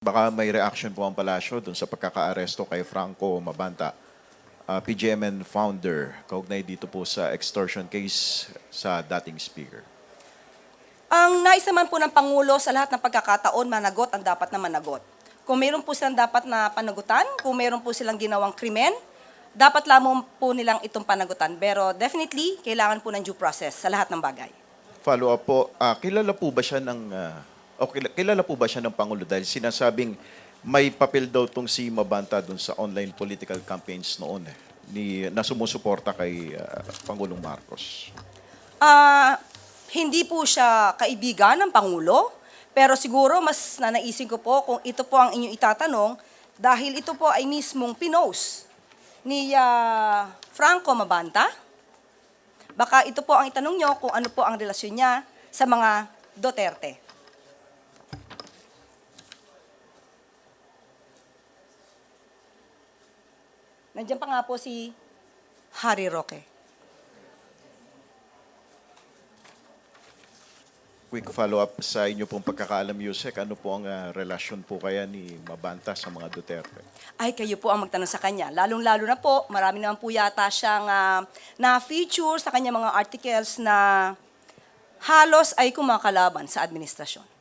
Baka may reaction po ang palasyo dun sa pagkakaaresto kay Franco Mabanta, PGMN founder, kaugnay dito po sa extortion case sa dating speaker. Ang nais naman po ng Pangulo sa lahat ng pagkakataon, managot ang dapat na managot. Kung mayroon po silang dapat na panagutan, kung mayroon po silang ginawang krimen, dapat lamang po nilang itong panagutan. Pero definitely, kailangan po ng due process sa lahat ng bagay. Follow up po, kilala po ba siya ng kilala po ba siya ng Pangulo dahil sinasabing may papel daw tong si Mabanta dun sa online political campaigns noon na sumusuporta kay Pangulong Marcos? Hindi po siya kaibigan ng Pangulo, pero siguro mas nanaisin ko po kung ito po ang inyong itatanong dahil ito po ay mismong pinost ni Franco Mabanta. Baka ito po ang itanong nyo kung ano po ang relasyon niya sa mga Duterte. Nandiyan pa nga po si Harry Roque. Quick follow-up sa inyo pong pagkakaalam, Yusek, ano po ang relasyon po kaya ni Mabanta sa mga Duterte? Ay, kayo po ang magtanong sa kanya. Lalong-lalo na po, marami naman po yata siyang na-feature sa kanya mga articles na halos ay kumakalaban sa administrasyon.